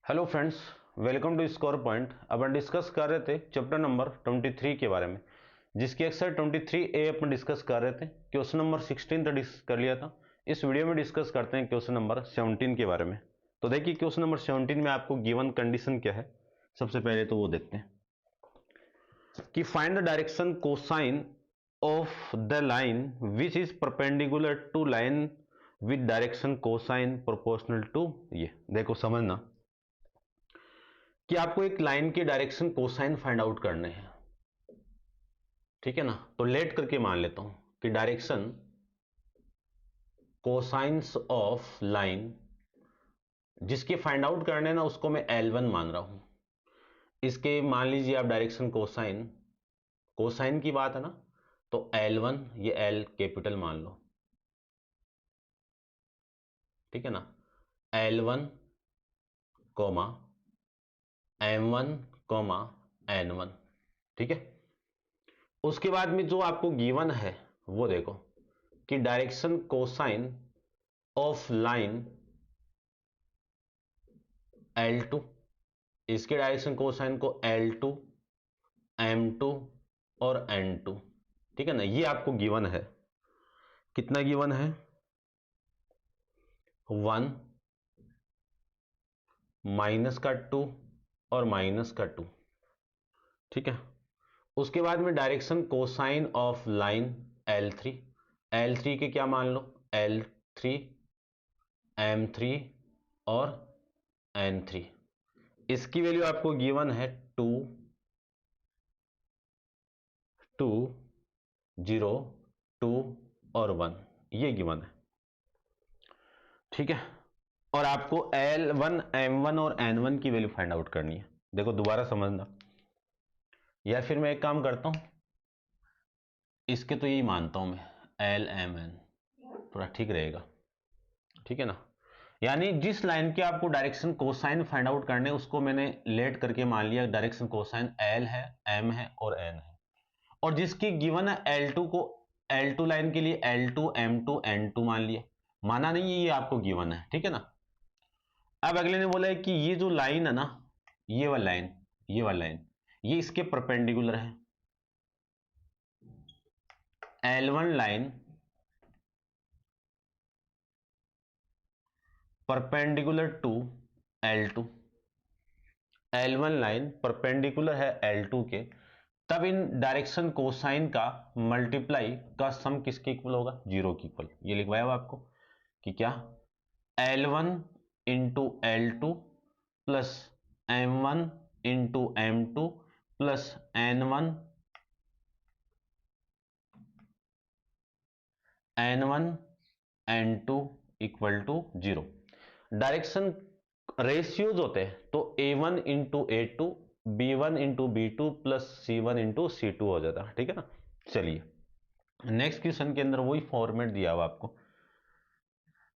Hello friends, welcome to score point. अपन discuss कर रहे थे चैप्टर नंबर 23 के बारे में, जिसकी एक्सरसाइज 23A अपन डिस्कस कर रहे थे। क्वेश्चन नंबर 16 तक डिस्कस कर लिया था। इस वीडियो में डिस्कस करते हैं क्वेश्चन नंबर 17 के बारे में। तो देखिए क्वेश्चन नंबर 17 में आपको गिवन कंडीशन क्या है, सबसे पहले तो वो देखते हैं कि find the direction cosine of the line which is perpendicular to line with direction cosine proportional to. ये देखो समझना कि आपको एक लाइन के डायरेक्शन कोसाइन फाइंड आउट करने हैं, ठीक है ना। तो लेट करके मान लेता हूं कि डायरेक्शन कोसाइंस ऑफ लाइन जिसके फाइंड आउट करने ना उसको मैं L1 मान रहा हूं। इसके मान लीजिए आप डायरेक्शन कोसाइन, कोसाइन की बात है ना, तो L1 ये L कैपिटल मान लो, ठीक है ना। L1 coma M1 coma N1, ठीक है। उसके बाद में जो आपको गिवन है वो देखो कि direction cosine of line L2, इसके डायरेक्शन कोसाइन को L2, M2 और N2, ठीक है ना। ये आपको गिवन है। कितना गिवन है? 1 माइनस का 2 और माइनस का 2, ठीक है। उसके बाद में direction cosine of line L3, L3 के क्या मान लो, L3, M3 और N3। इसकी वैल्यू आपको गिवन है 2, 2, 0, 2 और 1, ये गिवन है, ठीक है। और आपको L1, M1 और N1 की वैल्यू फाइंड आउट करनी है। देखो दोबारा समझना, या फिर मैं एक काम करता हूं, इसके तो यही मानता हूं मैं, LMN थोड़ा ठीक रहेगा, ठीक है ना। यानी जिस लाइन के आपको डायरेक्शन कोसाइन फाइंड आउट करने उसको मैंने लेट करके मान लिया डायरेक्शन कोसाइन L है, M है और N है। और जिसकी गिवन है L2 को, L2 लाइन के लिए L2, M2, N2 मान लिया, माना नहीं है, ये आपको गिवन है, ठीक है ना। अब अगले ने बोला है कि ये जो लाइन है ना, ये वाला लाइन, ये वाला लाइन, ये इसके परपेंडिकुलर है। L1 line perpendicular to L2, L1 line perpendicular है L2 के, तब इन डायरेक्शन कोसाइन का मल्टीप्लाई का सम किसके इक्वल होगा? 0 के इक्वल। ये लिखवाया हुआ आपको कि क्या, L1 into L2 plus M1 into M2 plus N1 N2 equal to 0। Direction ratios होते हैं तो A1 into A2, B1 into B2 plus C1 into C2 हो जाता है, ठीक है ना। चलिए नेक्स्ट क्वेश्चन के अंदर वही फॉर्मेट दिया हुआ आपको।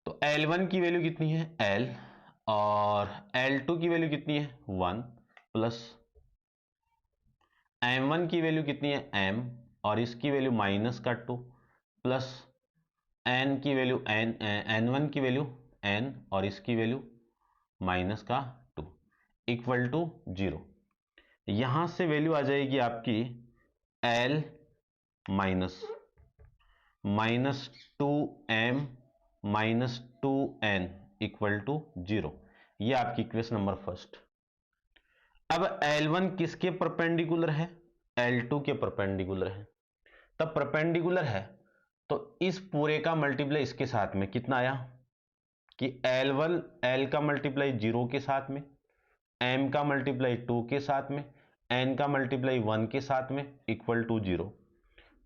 तो L1 की वैल्यू कितनी है? L, और L2 की वैल्यू कितनी है? 1, प्लस M1 की वैल्यू कितनी है? M, और इसकी वैल्यू माइनस का 2, प्लस N की वैल्यू N1 की वैल्यू N, और इसकी वैल्यू माइनस का 2 इक्वल टू 0। यहां से वैल्यू आ जाएगी आपकी L minus minus 2M minus 2N equal to 0। ये आपकी इक्वेशन नंबर फर्स्ट। अब L1 किसके परपेंडिकुलर है? L2 के परपेंडिकुलर है। तब परपेंडिकुलर है तो इस पूरे का मल्टीप्लाई इसके साथ में कितना आया कि L1, L का मल्टीप्लाई 0 के साथ में, M का मल्टीप्लाई 2 के साथ में, N का मल्टीप्लाई 1 के साथ में इक्वल टू 0।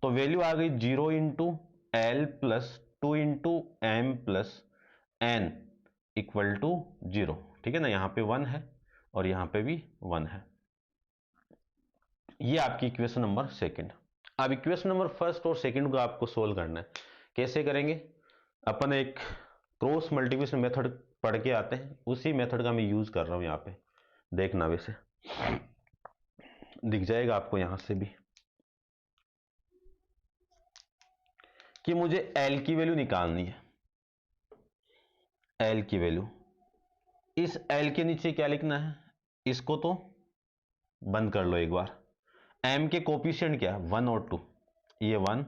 तो वैल्यू आ गई 0 into L plus 2 into M plus N equal to 0, ठीक है ना। यहां पे 1 है और यहां पे भी 1 है। ये आपकी इक्वेशन नंबर सेकंड। अब इक्वेशन नंबर फर्स्ट और सेकंड को आपको सोल्व करना है। कैसे करेंगे? अपन एक क्रॉस मल्टीप्लिकेशन मेथड पढ़ के आते हैं, उसी मेथड का मैं यूज कर रहा हूं यहां पे। देखना वैसे दिख जाएगा आपको यहां से भी कि मुझे L की वैल्यू निकालनी है। L की वैल्यू इस एल के नीचे क्या लिखना है, इसको तो बंद कर लो एक बार। एम के कोफिशिएंट क्या है, 1 और 2, ये 1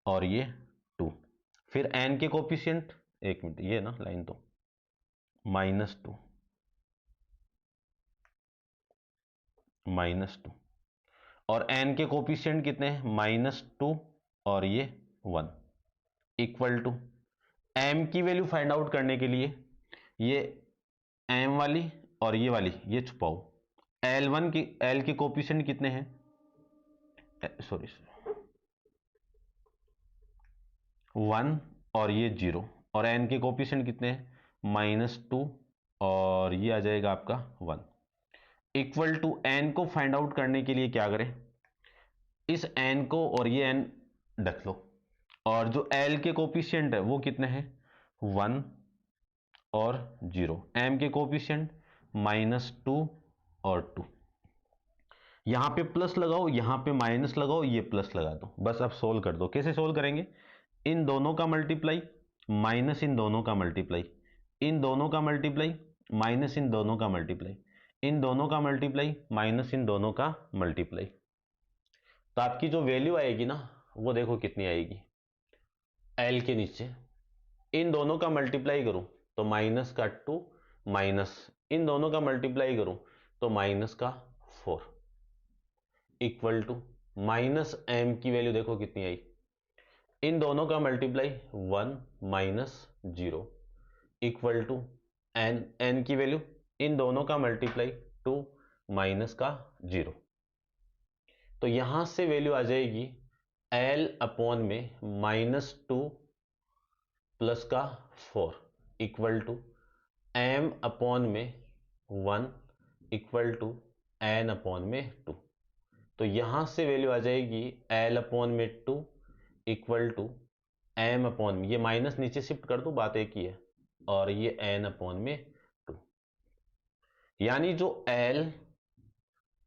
और ये 2। फिर एन के कोफिशिएंट, एक मिनट ये ना लाइन तो -2 -2, और एन के कोफिशिएंट कितने हैं, -2 और ये 1, इक्वल टू एम की वैल्यू फाइंड आउट करने के लिए ये एम वाली और ये वाली ये छुपाओ। L1 की, एल के कोफिशिएंट कितने हैं, सॉरी 1 और ये 0, और एन के कोफिशिएंट कितने हैं, -2 और ये आ जाएगा आपका 1, इक्वल टू एन को फाइंड आउट करने के लिए क्या करें, इस एन को और ये एन रख लो, और जो एल के कोफिशिएंट है वो कितने हैं, 1 और 0, एम के कोफिशिएंट -2 और 2। यहां पे प्लस लगाओ, यहां पे माइनस लगाओ, ये प्लस लगा दो, बस अब सोल्व कर दो। कैसे सोल्व करेंगे, इन दोनों का मल्टीप्लाई माइनस इन दोनों का मल्टीप्लाई, इन दोनों का मल्टीप्लाई माइनस इन दोनों का मल्टीप्लाई, इन दोनों का मल्टीप्लाई माइनस इन दोनों का मल्टीप्लाई। तो आपकी जो वैल्यू आएगी ना वो देखो कितनी आएगी, एल के नीचे इन दोनों का मल्टीप्लाई करूं तो माइनस का 2, माइनस इन दोनों का मल्टीप्लाई करूं तो माइनस का 4, इक्वल टू माइनस एम की वैल्यू देखो कितनी आई, इन दोनों का multiply 1 minus 0, equal to N, N की वैल्यू इन दोनों का मल्टीप्लाई 2 माइनस का 0। तो यहां से वैल्यू आ जाएगी एल अपॉन में -2 प्लस का 4, इक्वल टू एम अपॉन में 1 इक्वल टू एन अपॉन में 2। तो यहां से वैल्यू आ जाएगी एल अपॉन में 2 इक्वल टू एम अपॉन में, ये माइनस नीचे शिफ्ट कर दो, बात एक ही है, और ये एन अपॉन में 2। यानी जो एल,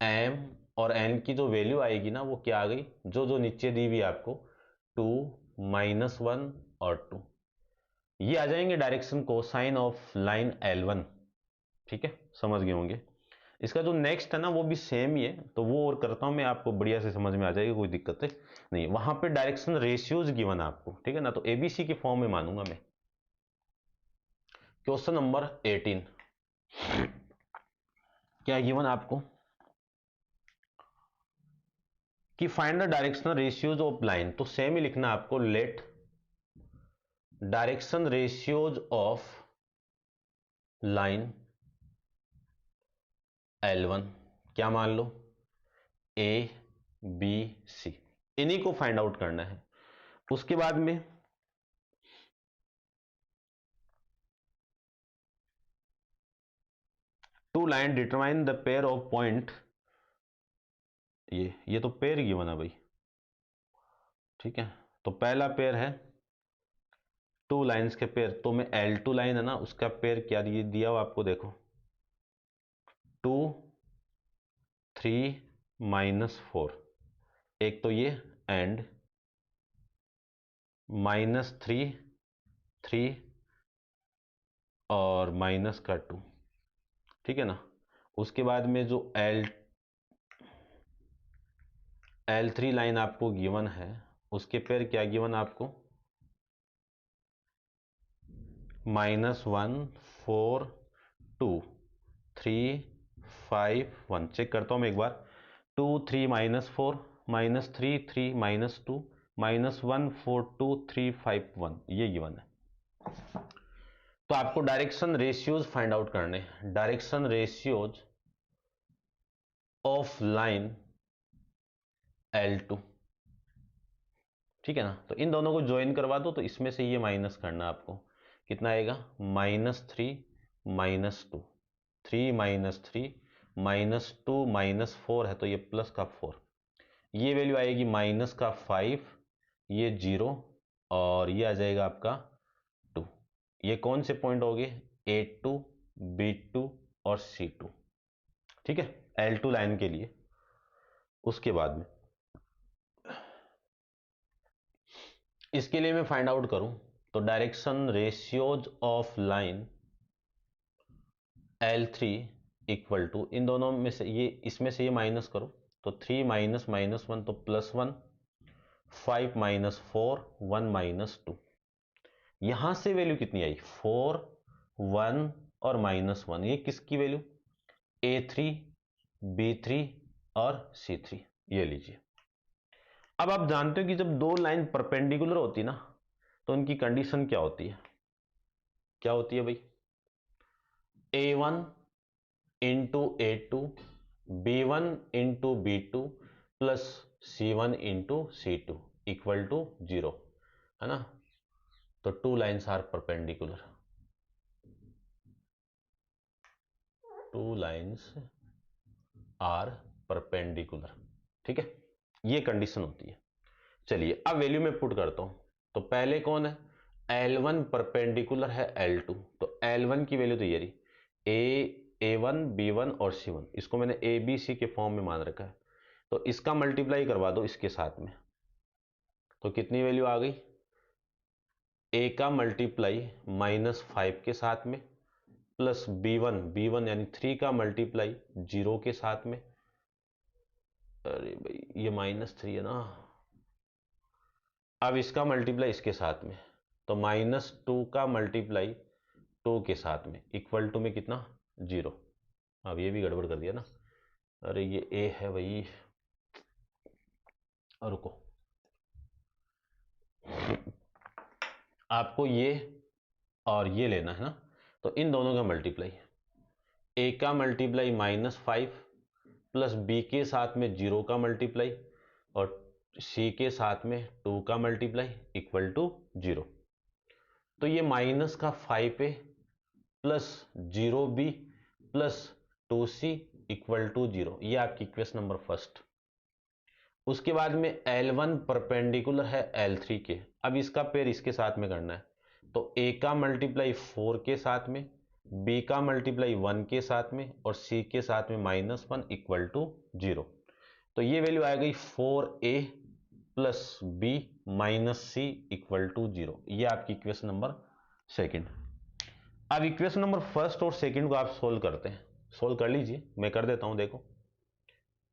एम और एन की जो वैल्यू आएगी ना वो क्या आ गई, जो जो नीचे दी हुई आपको 2 -1 और 2, ये आ जाएंगे direction cosine of line L1। ठीक है, समझ गए होंगे। इसका जो नेक्स्ट है ना वो भी सेम ही है, तो वो और करता हूं मैं, आपको बढ़िया से समझ में आ जाएगी, कोई दिक्कत नहीं। वहां पे डायरेक्शन रेशियोज गिवन है आपको, ठीक है ना, तो एबीसी के फॉर्म में मानूंगा मैं। क्वेश्चन नंबर 18 क्या गिवन आपको कि find the directional ratios of line, तो सेम ही लिखना आपको, let direction ratios of line L1 क्या मान लो, ए बी सी, इन्हीं को फाइंड आउट करना है। उसके बाद में two line determine the pair of point, ये तो पेयर गिवन है भाई, ठीक है। तो पहला पेयर है टू लाइंस के पेयर, तो मैं L2 लाइन है ना उसका पेयर क्या दिया हो आपको, देखो 2 3 -4, एक तो ये एंड -3 3 और माइनस का 2, ठीक है ना। उसके बाद में जो L3 लाइन आपको गिवन है उसके पेयर क्या गिवन आपको, -1 4 2 3 5 1, चेक करता हूं मैं एक बार, 2 3 -4 -3 3 -2 -1 4 2 3 5 1, ये गिवन है। तो आपको डायरेक्शन रेशियोज फाइंड आउट करने, direction ratios of line L2, ठीक है ना। तो इन दोनों को ज्वाइन करवा दो, तो इसमें से ये माइनस करना आपको, कितना आएगा, -3 -2, 3 -3 -2 -4 है तो ये प्लस का 4, ये वैल्यू आएगी माइनस का 5, ये 0 और ये आ जाएगा आपका 2। ये कौन से पॉइंट हो गए, A2 B2 और C2, ठीक है, L2 लाइन के लिए। उसके बाद में इसके लिए मैं फाइंड आउट करूं तो direction ratios of line L3 equal to, इन दोनों में से ये, इसमें से ये माइनस करो तो 3 माइनस माइनस 1 तो +1, 5 माइनस 4 1 माइनस 2। यहां से वैल्यू कितनी आई? 4 1 और -1। ये किसकी वैल्यू? A3 B3 और C3। ये लीजिए। अब आप जानते हो कि जब दो लाइन परपेंडिकुलर होती ना तो उनकी कंडीशन क्या होती है? क्या होती है भाई? A1 into A2 B1 into B2 plus C1 into C2 equal to 0, है ना? तो two lines are perpendicular, two lines are perpendicular. ठीक है, ये कंडीशन होती है। चलिए अब वैल्यू में पुट करता हूं। तो पहले कौन है? L1 परपेंडिकुलर है L2, तो L1 की वैल्यू तो ये रही, A1 B1 और C1। इसको मैंने ABC के फॉर्म में मान रखा है, तो इसका मल्टीप्लाई करवा दो इसके साथ में, तो कितनी वैल्यू आ गई? A का मल्टीप्लाई -5 के साथ में प्लस B1 यानी 3 का मल्टीप्लाई 0 के साथ में। अरे भाई ये -3 है ना। अब इसका मल्टीप्लाई इसके साथ में, तो -2 का मल्टीप्लाई 2 के साथ में इक्वल टू में कितना? 0। अब ये भी गड़बड़ कर दिया ना। अरे ये A है भाई, रुको, आपको ये और ये लेना है ना, तो इन दोनों का मल्टीप्लाई, A का मल्टीप्लाई -5 प्लस B के साथ में 0 का मल्टीप्लाई और C के साथ में 2 का मल्टीप्लाई इक्वल टू 0। तो ये माइनस का 5A plus 0B plus 2C equal to 0, ये आपकी इक्वेशन नंबर फर्स्ट। उसके बाद में L1 परपेंडिकुलर है L3 के। अब इसका पेयर इसके साथ में करना है, तो A का मल्टीप्लाई 4 के साथ में, B का मल्टीप्लाई 1 के साथ में और C के साथ में -1 इक्वल टू 0। तो ये वैल्यू आ गई 4A plus B minus C equal to 0। ये आपकी इक्वेशन नंबर सेकंड। अब इक्वेशन नंबर फर्स्ट और सेकंड को आप सोल्व करते हैं। सोल्व कर लीजिए, मैं कर देता हूं। देखो,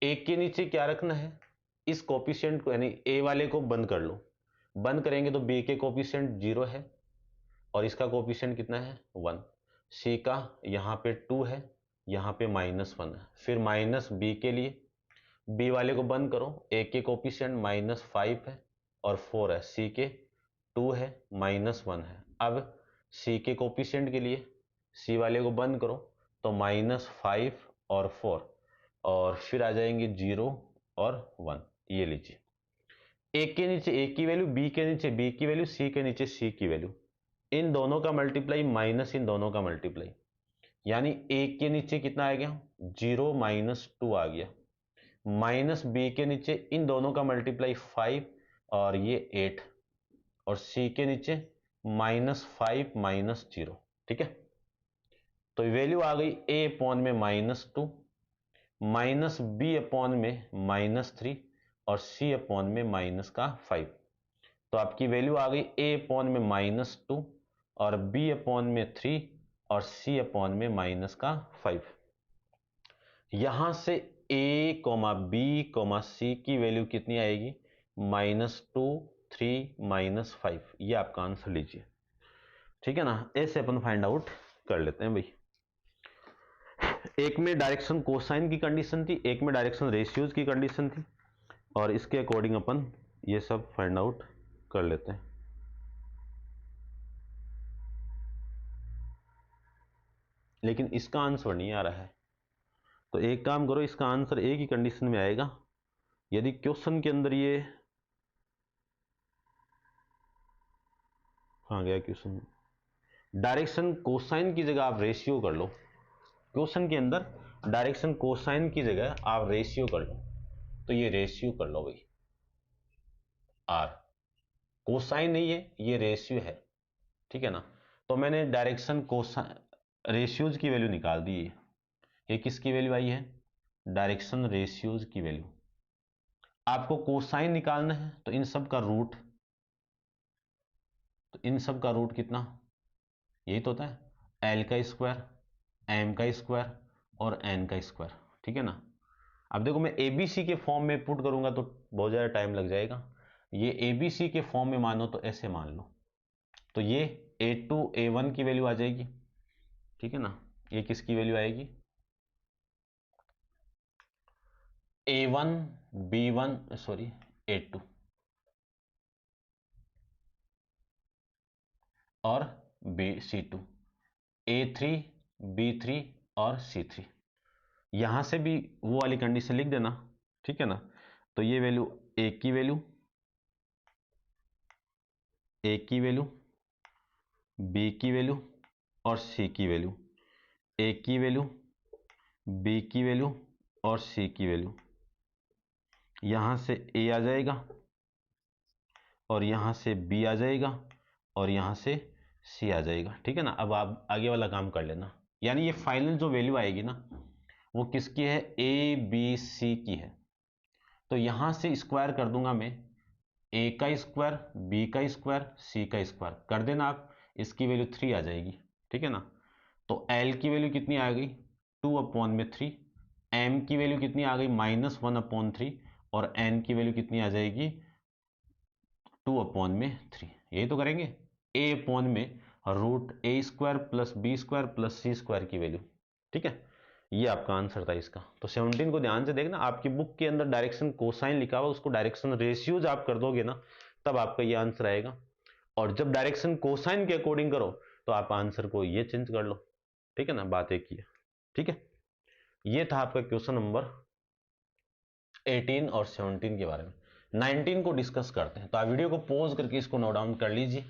एक के नीचे क्या रखना है? इस कोफिशिएंट को, यानी ए वाले को बंद कर लो। बंद करेंगे तो बी के कोफिशिएंट 0 है और इसका कोफिशिएंट कितना है? 1। सी का यहाँ पे 2 है, यहाँ पे -1 है। फिर माइनस बी के लिए, बी वाले को बंद करो, ए के कोफिशिएंट -5 है और 4 है, सी के 2 है, -1 है। अब सी के कोफिशिएंट के लिए सी वाले को बंद करो तो -5 और 4 और फिर आ जाएंगे 0 और 1। ये लीजिए, एक के नीचे ए की वैल्यू, बी के नीचे बी की वैल्यू, सी के नीचे सी की वैल्यू, इन दोनों का मल्टीप्लाई माइनस इन दोनों का मल्टीप्लाई, यानी एक के नीचे कितना आ गया? 0 -2 आ गया, माइनस बी के नीचे इन दोनों का मल्टीप्लाई 5 और ये 8 और सी के नीचे -5 -0। ठीक है, तो वैल्यू आ गई a अपॉन में -2 माइनस बी अपॉन में -3 और सी अपॉन में -5। तो आपकी वैल्यू आ गई a अपॉन में -2 और b अपॉन में 3 और c अपॉन में -5। यहां से a, b, c की वैल्यू कितनी आएगी? -2, 3, -5। ये आपका आंसर लीजिए। ठीक है ना, ऐसे अपन फाइंड आउट कर लेते हैं भाई। एक में डायरेक्शन कोसाइन की कंडीशन थी, एक में डायरेक्शन रेशियोज की कंडीशन थी, और इसके अकॉर्डिंग अपन ये सब फाइंड आउट कर लेते हैं। लेकिन इसका आंसर नहीं आ रहा है, तो एक काम करो, इसका आंसर एक ही कंडीशन में आएगा यदि क्वेश्चन के अंदर ये, कहाँ गया क्वेश्चन? डायरेक्शन कोसाइन की जगह आप रेशियो कर लो। क्वेश्चन के अंदर डायरेक्शन कोसाइन की जगह आप रेशियो कर लो, तो ये रेशियो कर लो भाई, आर कोसाइन नहीं है, ये रेशियो है। ठीक है ना, तो मैंने डायरेक्शन कोसाइन रेशियोज की वैल्यू निकाल दी है। ये किसकी वैल्यू आई है? डायरेक्शन रेशियोज की वैल्यू। आपको कोसाइन निकालना है तो इन सब का रूट, तो इन सब का रूट कितना? यही तो होता है L का स्क्वायर m का स्क्वायर और n का स्क्वायर, ठीक है ना। अब देखो मैं ABC के फॉर्म में पुट करूंगा तो बहुत ज़्यादा टाइम लग जाएगा। ये ABC के फॉर्म में मानो तो ऐसे मान लो, तो ये A2 A1 की वैल्यू आ जाएगी, ठीक है ना। ये किसकी वैल्यू आएगी, A1 B1 सॉरी A2 और C2, A3 B3 और C3। यहां से भी वो वाली कंडीशन लिख देना, ठीक है ना। तो ये वैल्यू A की वैल्यू, A की वैल्यू, B की वैल्यू और C की वैल्यू, A की वैल्यू, B की वैल्यू और C की वैल्यू। यहां से A आ जाएगा और यहां से B आ जाएगा और यहां से C आ जाएगा, ठीक है ना। अब आप आगे वाला काम कर लेना। यानी ये फाइनल जो वैल्यू आएगी ना वो किसकी है, ABC की है। तो यहां से स्क्वायर कर दूंगा मैं, A का स्क्वायर, B का स्क्वायर, C का स्क्वायर कर देना आप, इसकी वैल्यू 3 आ जाएगी, ठीक है ना। तो L की वैल्यू कितनी आ गई, 2/3, M की वैल्यू कितनी आ गई, -1/3 और N की वैल्यू कितनी आ जाएगी, 2/3। यही तो करेंगे, A/√A² plus B² plus C² की वैल्यू, ठीक है। ये आपका आंसर था इसका। तो 17 को ध्यान से देखना, आपकी बुक के अंदर डायरेक्शन कोसाइन लिखा हुआ, उसको डायरेक्शन रेशियोज आप कर दोगे ना तब आपका ये आंसर आएगा। और जब डायरेक्शन कोसाइन के अकॉर्डिंग करो तो आप आंसर को ये चेंज कर लो, ठीक है ना। बात एक ही है, ठीक है। ये था आपका क्वेश्चन नंबर 18 और 17 के बारे में। 19 को डिस्कस करते हैं, तो आप वीडियो को पॉज करके इसको नोट डाउन कर लीजिए।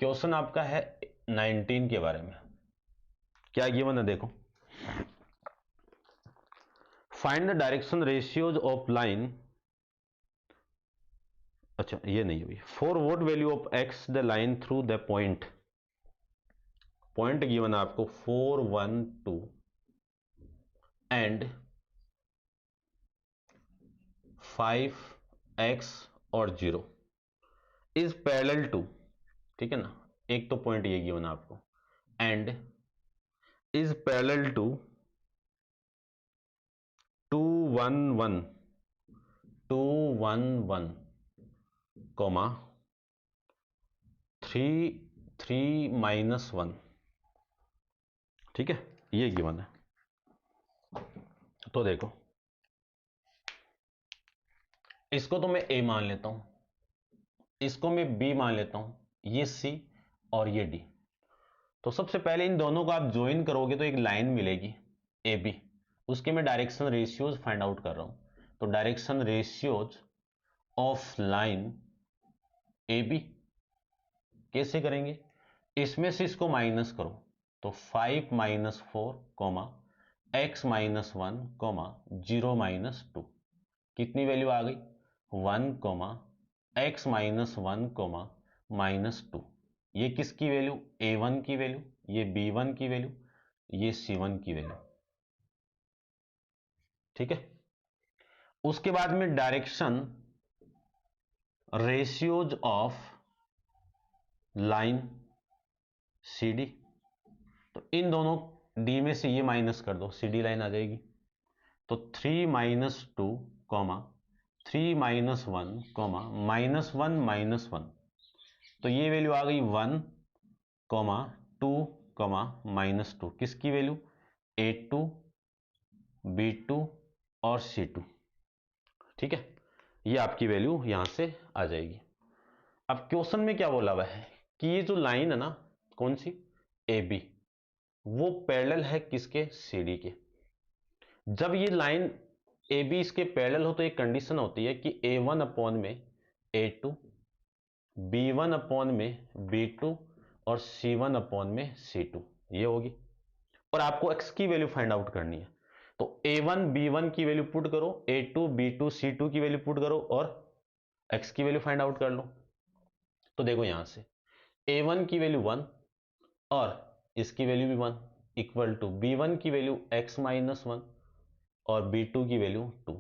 क्वेश्चन आपका है 19 के बारे में। क्या गिवन है देखो, find the direction ratios of line, अच्छा ये नहीं हुई, for what value of x the line through the point, point given है आपको 4 1 2 एंड 5x और 0 इज पैरेलल टू, ठीक है ना। एक तो पॉइंट ये गिवन है आपको, and is parallel to 2 1 1 2 1 1 comma 3 3 -1, ठीक है। ये गिवन है। तो देखो इसको तो मैं A मान लेता हूं, इसको मैं B मान लेता हूं, ये C और ये D। तो सबसे पहले इन दोनों को आप ज्वाइन करोगे तो एक लाइन मिलेगी AB, उसके मैं डायरेक्शन रेशियोज फाइंड आउट कर रहा हूं। तो direction ratios of line AB कैसे करेंगे, इसमें से इसको माइनस करो, तो 5 -4 x -1 0 -2 कितनी वैल्यू आ गई, 1 x -1 -2। ये किसकी वैल्यू, A1 की वैल्यू, ये B1 की वैल्यू, ये C1 की वैल्यू, ठीक है। उसके बाद में direction ratios of line CD, तो इन दोनों D में से ये माइनस कर दो, CD लाइन आ जाएगी। तो 3 -2 3 -1 -1 तो ये वैल्यू आ गई 1 2 -2 किसकी वैल्यू, A2 B2 और C2, ठीक है। ये आपकी वैल्यू यहां से आ जाएगी। अब क्वेश्चन में क्या बोला हुआ है कि ये जो लाइन है ना, कौन सी, AB, वो पैरेलल है किसके, CD के। जब ये लाइन AB इसके पैरेलल हो तो एक कंडीशन होती है कि A1 अपॉन में A2, B1 अपॉन में B2 और C1 अपॉन में C2, ये होगी। और आपको x की वैल्यू फाइंड आउट करनी है, तो A1 B1 की वैल्यू पुट करो, A2 B2 C2 की वैल्यू पुट करो और x की वैल्यू फाइंड आउट कर लो। तो देखो यहां से a1 की वैल्यू 1 और इसकी वैल्यू भी 1 इक्वल टू b1 की वैल्यू x माइनस 1 और b2 की वैल्यू 2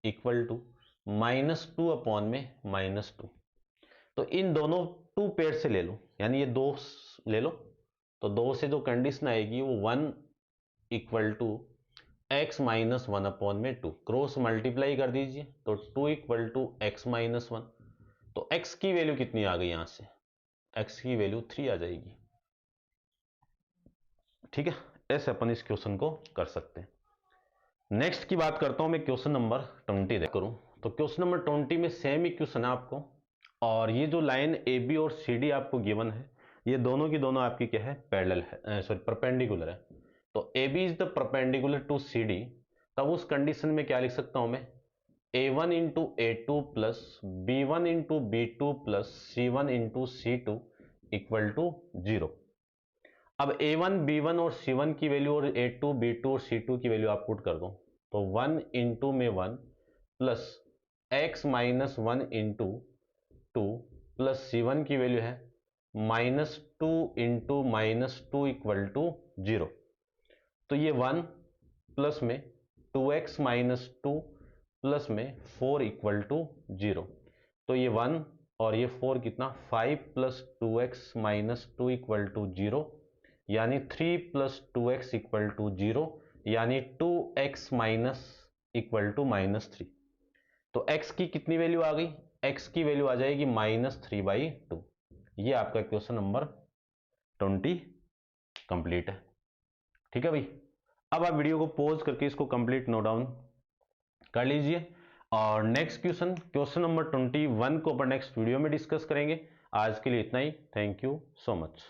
इक्वल टू -2 अपॉन में -2। तो इन दोनों टू पेयर से ले लो, यानी ये दो ले लो, तो दो से जो कंडीशन आएगी वो 1 equal to x minus 1 upon में 2, क्रॉस मल्टीप्लाई कर दीजिए तो 2 इक्वल टू x माइनस 1। तो x की वैल्यू कितनी आ गई, यहां से x की वैल्यू 3 आ जाएगी। ठीक है, ऐसे अपन इस क्वेश्चन को कर सकते हैं। नेक्स्ट की बात करता हूं मैं, क्वेश्चन नंबर 20 करूं तो क्वेश्चन नंबर 20 में सेम ही क्वेश्चन है आपको, और ये जो लाइन ए बी और सी डी आपको गिवन है, ये दोनों की दोनों आपकी क्या है, पैरेलल है, सॉरी परपेंडिकुलर है। तो A B is the perpendicular to C D, तब उस कंडीशन में क्या लिख सकता हूं मैं, a1 into A two plus b1 into B two plus c1 into C two equal to 0। अब a1 b1 और c1 की वैल्यू और a2 b2 और c2 की वैल्यू आप पुट कर दो, तो 1 इंटू में 1 plus x minus 1 into 2 plus c1 की वैल्यू है -2 इंटू -2 इक्वल टू 0। तो ये 1 प्लस में 2x माइनस 2 प्लस में 4 इक्वल टू 0। तो ये 1 और ये 4 कितना, 5 plus 2x minus 2 equal to 0, यानी 3 प्लस 2x इक्वल टू 0, यानी 2x माइनस इक्वल टू -3। तो x की कितनी वैल्यू आ गई, x की वैल्यू आ जाएगी -3/2। ये आपका क्वेश्चन नंबर 20 कंप्लीट है। ठीक है भाई, अब आप वीडियो को पॉज करके इसको कंप्लीट नोट डाउन कर लीजिए, और नेक्स्ट क्वेश्चन नंबर 21 को अपन नेक्स्ट वीडियो में डिस्कस करेंगे। आज के लिए इतना ही, थैंक यू सो मच।